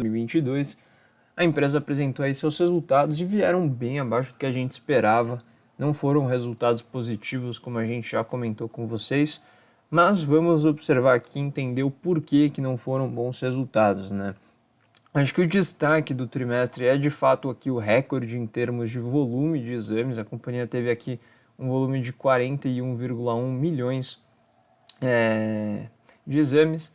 2022, a empresa apresentou aí seus resultados e vieram bem abaixo do que a gente esperava. Não foram resultados positivos, como a gente já comentou com vocês, mas vamos observar aqui e entender o porquê que não foram bons resultados, né? Acho que o destaque do trimestre é de fato aqui o recorde em termos de volume de exames. A companhia teve aqui um volume de 41,1 milhões de exames,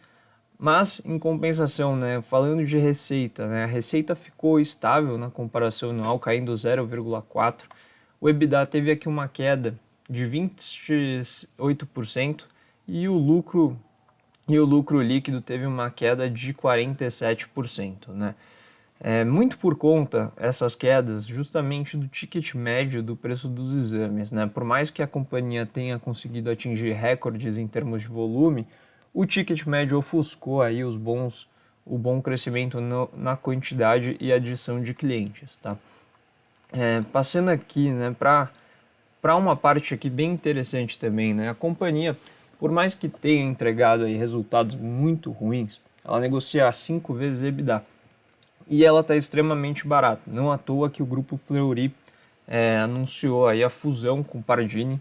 mas em compensação, né, falando de receita, né, a receita ficou estável na comparação anual, caindo 0,4%. O EBITDA teve aqui uma queda de 28% e o lucro líquido teve uma queda de 47%, né? Muito por conta essas quedas justamente do ticket médio do preço dos exames, né? Por mais que a companhia tenha conseguido atingir recordes em termos de volume, o ticket médio ofuscou aí o bom crescimento na quantidade e adição de clientes, tá? Passando aqui, né, para uma parte aqui bem interessante também, né? A companhia, por mais que tenha entregado aí resultados muito ruins, ela negocia 5 vezes EBITDA e ela está extremamente barata. Não à toa que o grupo Fleury anunciou aí a fusão com o Pardini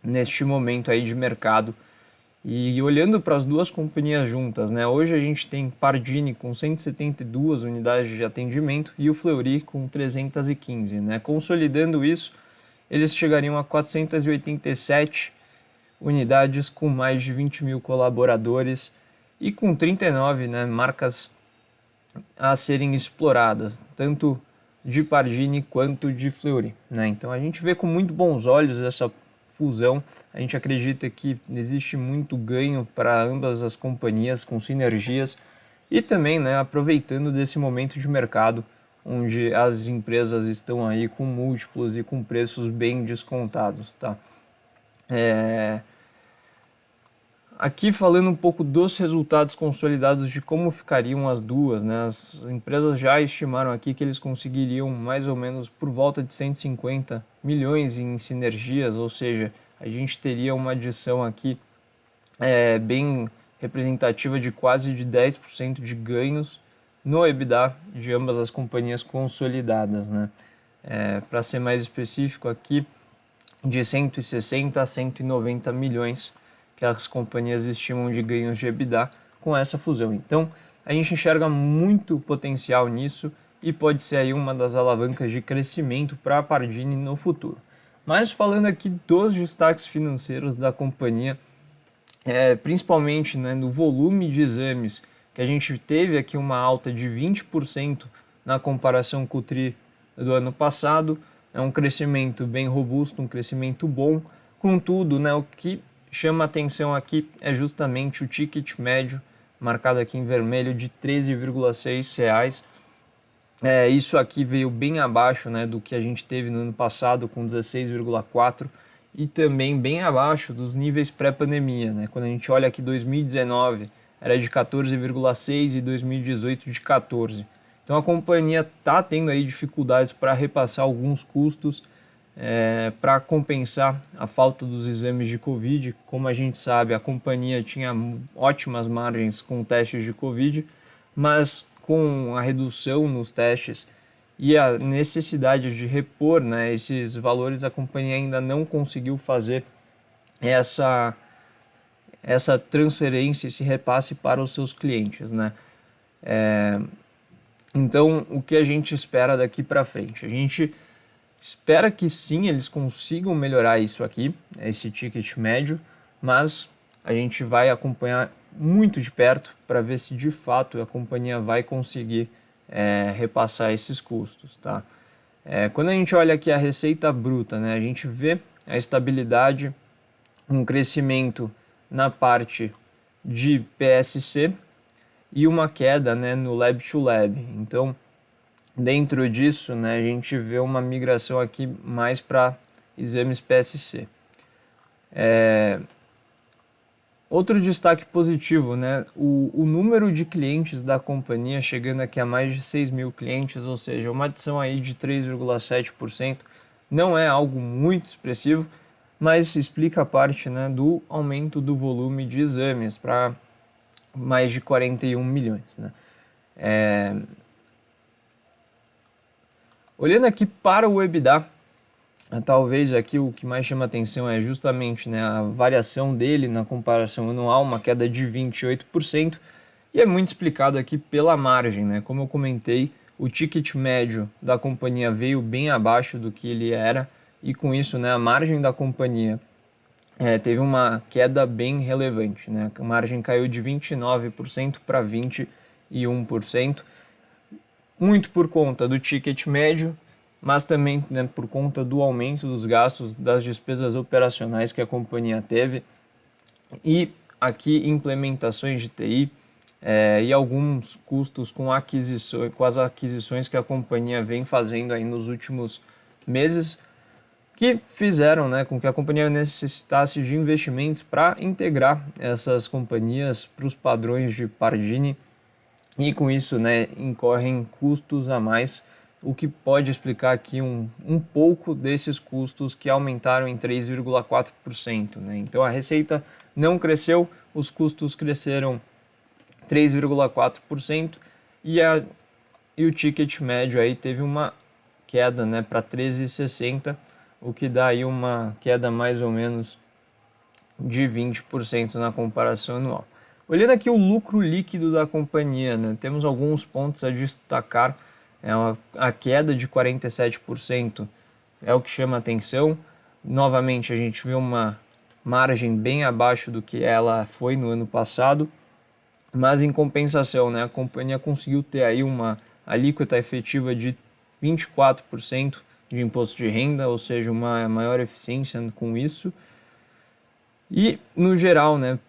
neste momento aí de mercado. E olhando para as duas companhias juntas, né, hoje a gente tem Pardini com 172 unidades de atendimento e o Fleury com 315, né? Consolidando isso, eles chegariam a 487 unidades com mais de 20 mil colaboradores e com 39, né, marcas a serem exploradas, tanto de Pardini quanto de Fleury, né? Então a gente vê com muito bons olhos essa fusão. A gente acredita que existe muito ganho para ambas as companhias com sinergias e também, né, aproveitando desse momento de mercado onde as empresas estão aí com múltiplos e com preços bem descontados, tá? Aqui falando um pouco dos resultados consolidados de como ficariam as duas, né? As empresas já estimaram aqui que eles conseguiriam mais ou menos por volta de 150 milhões em sinergias, ou seja, a gente teria uma adição aqui bem representativa de quase de 10% de ganhos no EBITDA de ambas as companhias consolidadas, né? Para ser mais específico aqui, de 160 a 190 milhões que as companhias estimam de ganhos de EBITDA com essa fusão. Então, a gente enxerga muito potencial nisso e pode ser aí uma das alavancas de crescimento para a Pardini no futuro. Mas falando aqui dos destaques financeiros da companhia, principalmente, né, no volume de exames, que a gente teve aqui uma alta de 20% na comparação com o TRI do ano passado, é um crescimento bem robusto, um crescimento bom. Contudo, né, o que chama atenção aqui é justamente o ticket médio, marcado aqui em vermelho, de R$ 13,6. Isso aqui veio bem abaixo, né, do que a gente teve no ano passado, com 16,4, e também bem abaixo dos níveis pré-pandemia, né? Quando a gente olha aqui 2019 era de 14,6 e 2018 de 14. Então a companhia está tendo aí dificuldades para repassar alguns custos para compensar a falta dos exames de Covid. Como a gente sabe, a companhia tinha ótimas margens com testes de Covid, mas com a redução nos testes e a necessidade de repor, né, esses valores, a companhia ainda não conseguiu fazer essa transferência, esse repasse para os seus clientes, né? Então, o que a gente espera daqui para frente? A gente espera que sim, eles consigam melhorar isso aqui, esse ticket médio, mas a gente vai acompanhar muito de perto para ver se de fato a companhia vai conseguir repassar esses custos, tá? Quando a gente olha aqui a receita bruta, né, a gente vê a estabilidade, um crescimento na parte de PSC e uma queda, né, no Lab to Lab. Então, dentro disso, né, a gente vê uma migração aqui mais para exames PSC. Outro destaque positivo, né, o número de clientes da companhia chegando aqui a mais de 6 mil clientes, ou seja, uma adição aí de 3,7%, não é algo muito expressivo, mas explica a parte, né, do aumento do volume de exames para mais de 41 milhões, né. Olhando aqui para o EBITDA, talvez aqui o que mais chama atenção é justamente, né, a variação dele na comparação anual, uma queda de 28%, e é muito explicado aqui pela margem, né? Como eu comentei, o ticket médio da companhia veio bem abaixo do que ele era, e com isso, né, a margem da companhia teve uma queda bem relevante, né? A margem caiu de 29% para 21%, muito por conta do ticket médio, mas também, né, por conta do aumento dos gastos das despesas operacionais que a companhia teve e aqui implementações de TI e alguns custos com as aquisições que a companhia vem fazendo aí nos últimos meses, que fizeram, né, com que a companhia necessitasse de investimentos para integrar essas companhias para os padrões de Pardini, e com isso, né, incorrem custos a mais, o que pode explicar aqui um pouco desses custos que aumentaram em 3,4%, né? Então a receita não cresceu, os custos cresceram 3,4% e o ticket médio aí teve uma queda, né, para 13,60, o que dá aí uma queda mais ou menos de 20% na comparação anual. Olhando aqui o lucro líquido da companhia, né, temos alguns pontos a destacar. A queda de 47% é o que chama atenção. Novamente, a gente vê uma margem bem abaixo do que ela foi no ano passado, mas em compensação, né, a companhia conseguiu ter aí uma alíquota efetiva de 24% de imposto de renda, ou seja, uma maior eficiência com isso. E, no geral, né,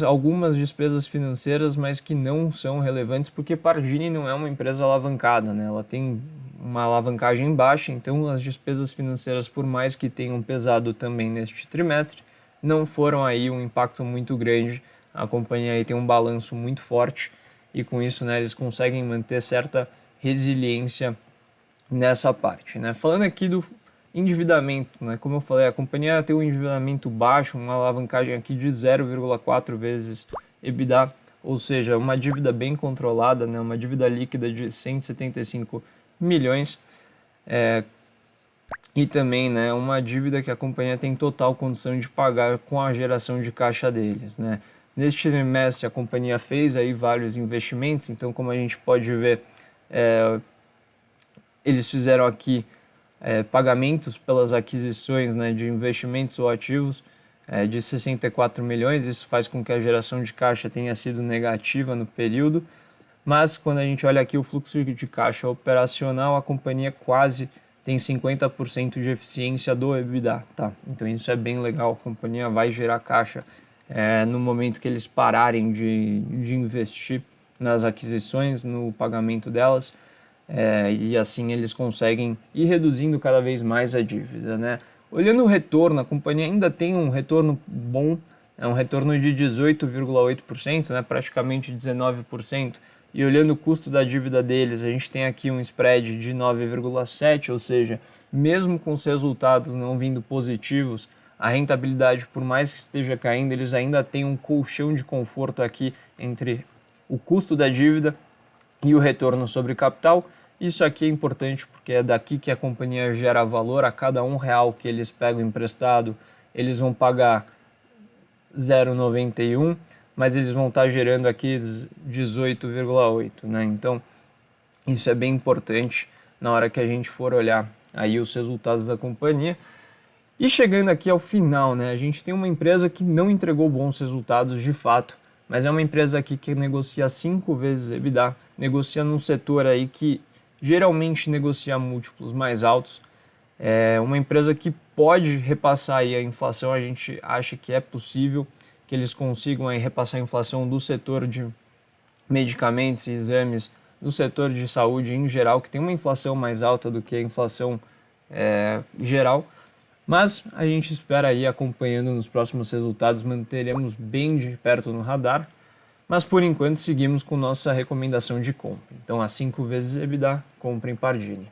algumas despesas financeiras, mas que não são relevantes, porque Pardini não é uma empresa alavancada, né? Ela tem uma alavancagem baixa, então as despesas financeiras, por mais que tenham pesado também neste trimestre, não foram aí um impacto muito grande. A companhia aí tem um balanço muito forte e com isso, né, eles conseguem manter certa resiliência nessa parte, né? Falando aqui do endividamento, né? Como eu falei, a companhia tem um endividamento baixo, uma alavancagem aqui de 0,4 vezes EBITDA, ou seja, uma dívida bem controlada, né? Uma dívida líquida de 175 milhões, e também, né, uma dívida que a companhia tem total condição de pagar com a geração de caixa deles, né? Neste trimestre a companhia fez aí vários investimentos, então como a gente pode ver, eles fizeram aqui pagamentos pelas aquisições, né, de investimentos ou ativos de 64 milhões, isso faz com que a geração de caixa tenha sido negativa no período, mas quando a gente olha aqui o fluxo de caixa operacional, a companhia quase tem 50% de eficiência do EBITDA, tá? Então isso é bem legal, a companhia vai gerar caixa no momento que eles pararem de investir nas aquisições, no pagamento delas, e assim eles conseguem ir reduzindo cada vez mais a dívida, né? Olhando o retorno, a companhia ainda tem um retorno bom, é um retorno de 18,8%, né, praticamente 19%. E olhando o custo da dívida deles, a gente tem aqui um spread de 9,7%, ou seja, mesmo com os resultados não vindo positivos, a rentabilidade, por mais que esteja caindo, eles ainda têm um colchão de conforto aqui entre o custo da dívida e o retorno sobre capital. Isso aqui é importante porque é daqui que a companhia gera valor. A cada R$ 1 que eles pegam emprestado, eles vão pagar 0,91, mas eles vão estar gerando aqui 18,8, né? Então, isso é bem importante na hora que a gente for olhar aí os resultados da companhia. E chegando aqui ao final, né, a gente tem uma empresa que não entregou bons resultados de fato, mas é uma empresa aqui que negocia 5 vezes EBITDA, negocia num setor aí que geralmente negocia múltiplos mais altos. É uma empresa que pode repassar aí a inflação, a gente acha que é possível que eles consigam aí repassar a inflação do setor de medicamentos e exames, do setor de saúde em geral, que tem uma inflação mais alta do que a inflação geral. Mas a gente espera aí, acompanhando nos próximos resultados, manteremos bem de perto no radar. Mas por enquanto seguimos com nossa recomendação de compra. Então, a 5 vezes EBITDA, compra em Pardini.